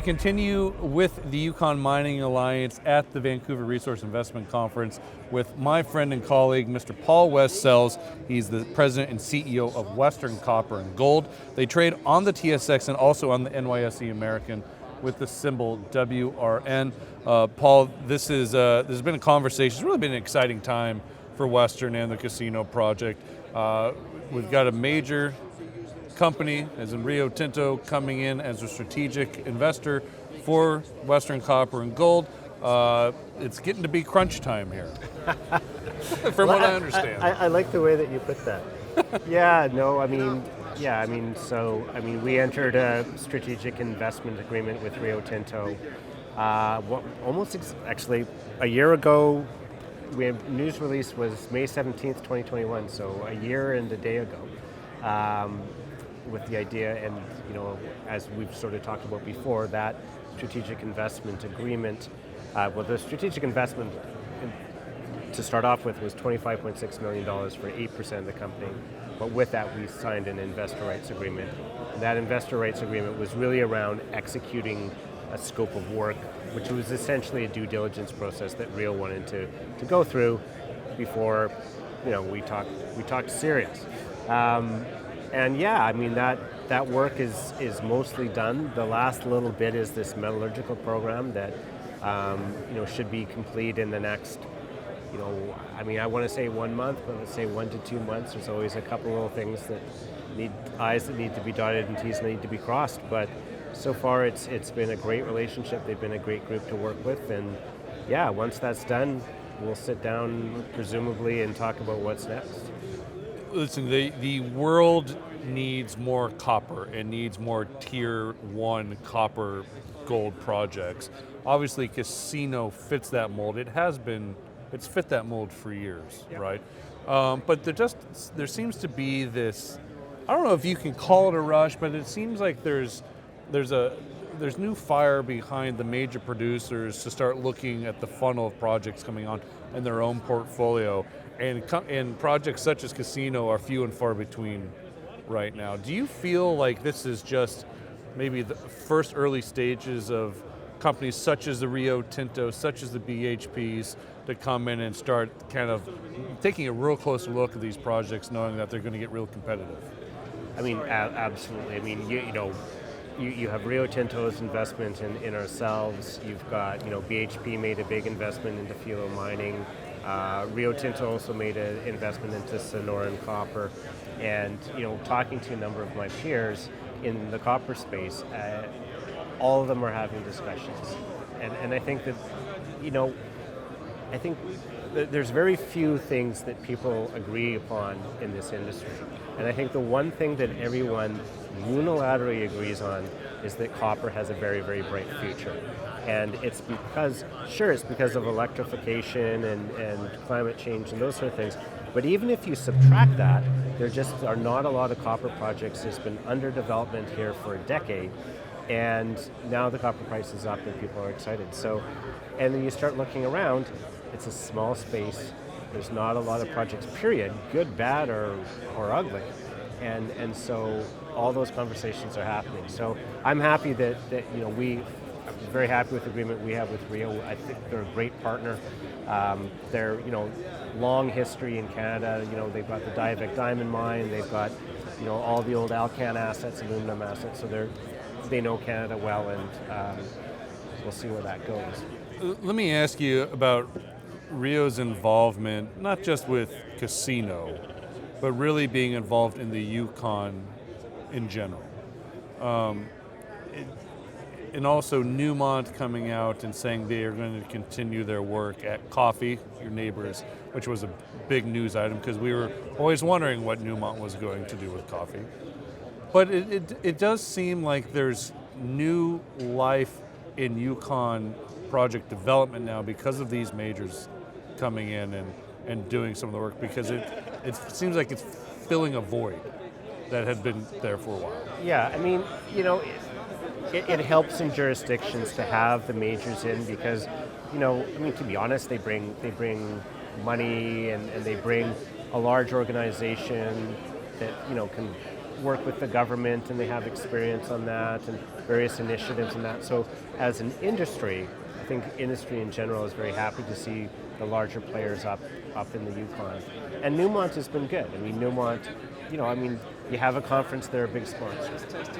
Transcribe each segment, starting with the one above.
continue with the Yukon Mining Alliance at the Vancouver Resource Investment Conference with my friend and colleague, Mr. Paul West-Sells. He's the president and CEO of Western Copper and Gold. They trade on the TSX and also on the NYSE American with the symbol WRN. Paul, this has been a conversation. It's really been an exciting time for Western and the casino project. We've got a major company, as in Rio Tinto, coming in as a strategic investor for Western Copper and Gold. It's getting to be crunch time here, from what I understand. I like the way that you put that. We entered a strategic investment agreement with Rio Tinto actually a year ago. News release was May 17th, 2021, so a year and a day ago. With the idea, and as we've sort of talked about before, that strategic investment agreement, the strategic investment to start off with was $25.6 million for 8% of the company, but with that we signed an investor rights agreement. And that investor rights agreement was really around executing a scope of work, which was essentially a due diligence process that Rio wanted to go through before we talked serious. That work is mostly done. The last little bit is this metallurgical program that should be complete in the next, I want to say 1 month, but let's say 1 to 2 months. There's always a couple little things that I's that need to be dotted and T's that need to be crossed. But so far it's been a great relationship. They've been a great group to work with, and once that's done, we'll sit down presumably and talk about what's next. Listen, the world needs more copper and needs more tier 1 copper gold projects. Obviously, casino fits that mold. It's fit that mold for years, yep. Right? But there seems to be this, I don't know if you can call it a rush, but it seems like there's new fire behind the major producers to start looking at the funnel of projects coming on in their own portfolio. And projects such as casino are few and far between right now. Do you feel like this is just maybe the first early stages of companies such as the Rio Tinto, such as the BHPs, to come in and start kind of taking a real close look at these projects, knowing that they're going to get real competitive? Absolutely. You have Rio Tinto's investment in ourselves. You've got, BHP made a big investment into Filo mining. Rio Tinto also made an investment into Sonoran Copper. And, talking to a number of my peers in the copper space, all of them are having discussions. And I think that, there's very few things that people agree upon in this industry. And I think the one thing that everyone unilaterally agrees on is that copper has a very, very bright future. And it's because of electrification and climate change and those sort of things. But even if you subtract that, there just are not a lot of copper projects. There's been under development here for a decade. And now the copper price is up and people are excited. So, and then you start looking around, it's a small space. There's not a lot of projects, period, good, bad, or ugly. And so all those conversations are happening. So I'm happy that I'm very happy with the agreement we have with Rio. I think they're a great partner. They're, long history in Canada. They've got the Diavik diamond mine. They've got, all the old Alcan assets, aluminum assets. So they know Canada well, and we'll see where that goes. Let me ask you about Rio's involvement, not just with casino, but really being involved in the Yukon in general. And also Newmont coming out and saying they are going to continue their work at Coffee, your neighbors, which was a big news item because we were always wondering what Newmont was going to do with Coffee. But it does seem like there's new life in Yukon project development now because of these majors coming in and doing some of the work, because it seems like it's filling a void that had been there for a while. Yeah, it helps in jurisdictions to have the majors in because, to be honest, they bring money and they bring a large organization that, can work with the government, and they have experience on that and various initiatives and that. So as an industry, I think industry in general is very happy to see the larger players up in the Yukon. And Newmont has been good. I mean, Newmont, you have a conference, they're a big sponsor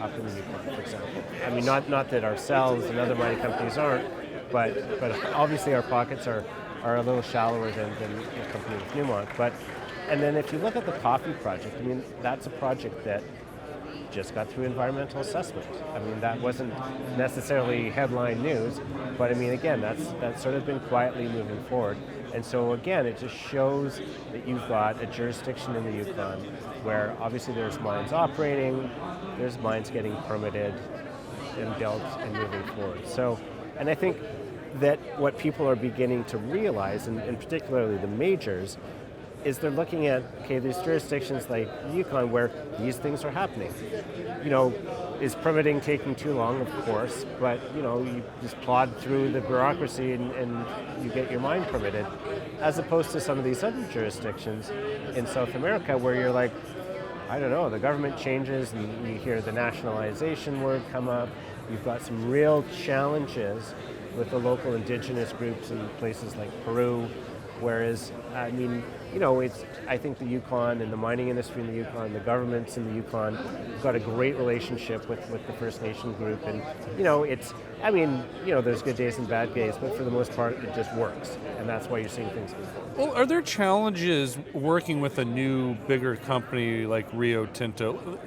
up in the Yukon, for example. I mean, not that ourselves and other mining companies aren't, but obviously our pockets are a little shallower than a company with Newmont. And then if you look at the coffee project, I mean, that's a project that just got through environmental assessment. I mean, that wasn't necessarily headline news, but I mean, again, that's sort of been quietly moving forward. And so again, it just shows that you've got a jurisdiction in the Yukon where obviously there's mines operating, there's mines getting permitted and built and moving forward. So, and I think that what people are beginning to realize, and particularly the majors, is they're looking at, okay, there's jurisdictions like Yukon where these things are happening. Is permitting taking too long? Of course, but you just plod through the bureaucracy and you get your mine permitted, as opposed to some of these other jurisdictions in South America where you're like, I don't know, the government changes and you hear the nationalization word come up. You've got some real challenges with the local indigenous groups in places like Peru. Whereas, I mean, I think the Yukon and the mining industry in the Yukon, the governments in the Yukon, have got a great relationship with the First Nation group. And, there's good days and bad days, but for the most part, it just works. And that's why you're seeing things move forward. Well, are there challenges working with a new, bigger company like Rio Tinto?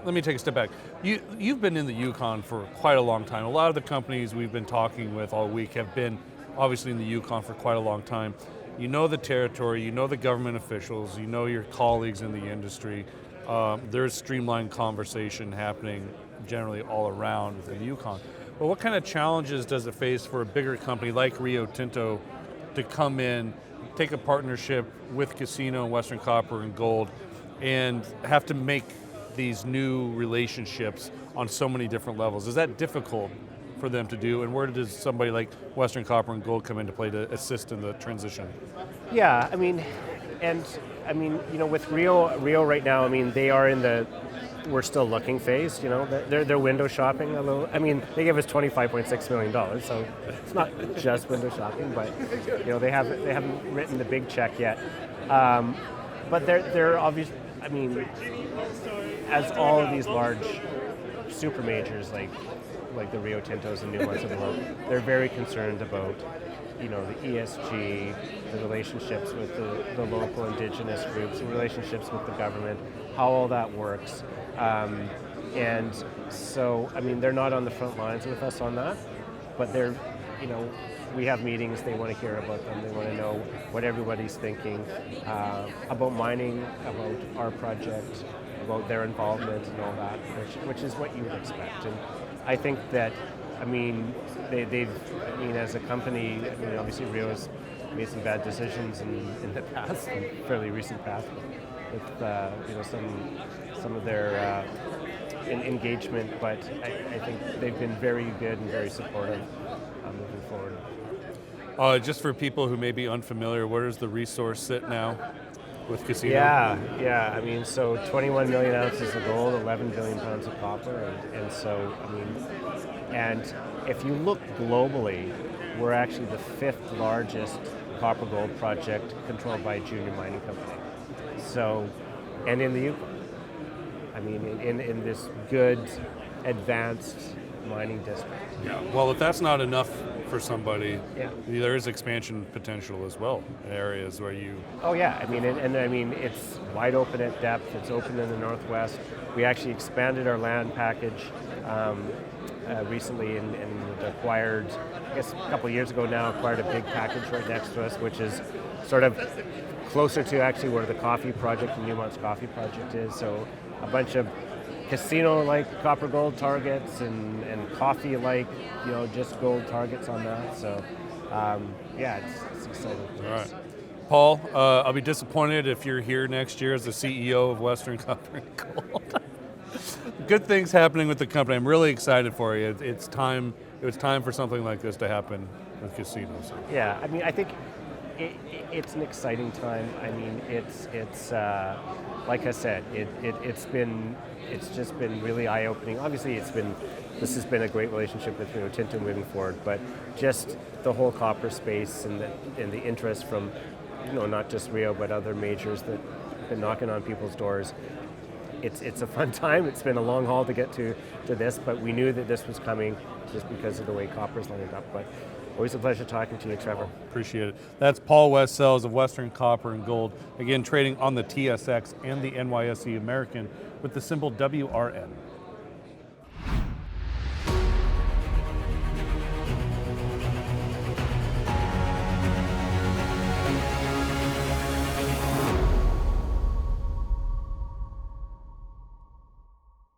Let me take a step back. You've been in the Yukon for quite a long time. A lot of the companies we've been talking with all week have been obviously in the Yukon for quite a long time. You know the territory, you know the government officials, you know your colleagues in the industry. There's streamlined conversation happening generally all around within the Yukon. But what kind of challenges does it face for a bigger company like Rio Tinto to come in, take a partnership with Casino, Western Copper, and Gold, and have to make these new relationships on so many different levels? Is that difficult for them to do, and where does somebody like Western Copper and Gold come into play to assist in the transition? Yeah, with Rio right now, I mean, they are in the we're still looking phase. They're window shopping a little. I mean, they gave us $25.6 million, so it's not just window shopping, but they haven't written the big check yet. But they're obviously, I mean, as all of these large super majors like the Rio Tintos and Newmonts of the world, they're very concerned about, the ESG, the relationships with the local indigenous groups, the relationships with the government, how all that works. And so, I mean, they're not on the front lines with us on that, but they're, we have meetings, they want to hear about them, they want to know what everybody's thinking about mining, about our project, about their involvement and all that, which is what you would expect. And I think that, as a company, obviously Rio's made some bad decisions in the past, in fairly recent past, with some of their engagement, but I think they've been very good and very supportive moving forward. Just for people who may be unfamiliar, where does the resource sit now with Casino? Yeah. I mean, so 21 million ounces of gold, 11 billion pounds of copper, and so, and if you look globally, we're actually the 5th largest copper gold project controlled by a junior mining company. So, and in the Yukon, in this good, advanced mining district. Yeah. Well, if that's not enough for somebody, yeah, there is expansion potential as well in areas where you. Oh yeah, it's wide open at depth. It's open in the northwest. We actually expanded our land package recently and acquired, I guess a couple of years ago now, acquired a big package right next to us, which is sort of closer to actually where the coffee project, the Newmont's coffee project is. So a bunch of Casino-like copper gold targets and coffee-like, just gold targets on that. So, it's exciting. All right. Paul, I'll be disappointed if you're here next year as the CEO of Western Copper and Gold. Good things happening with the company. I'm really excited for you. It's time. It was time for something like this to happen with casinos. Yeah, I think it's an exciting time. I mean, it's like I said, it's just been really eye-opening. Obviously, this has been a great relationship with Rio Tinto moving forward, but just the whole copper space and the interest from, not just Rio but other majors that have been knocking on people's doors. It's a fun time. It's been a long haul to get to this, but we knew that this was coming just because of the way copper's lined up. But always a pleasure talking to you, Trevor. Appreciate it. That's Paul Westsells of Western Copper and Gold, again trading on the TSX and the NYSE American with the symbol WRN.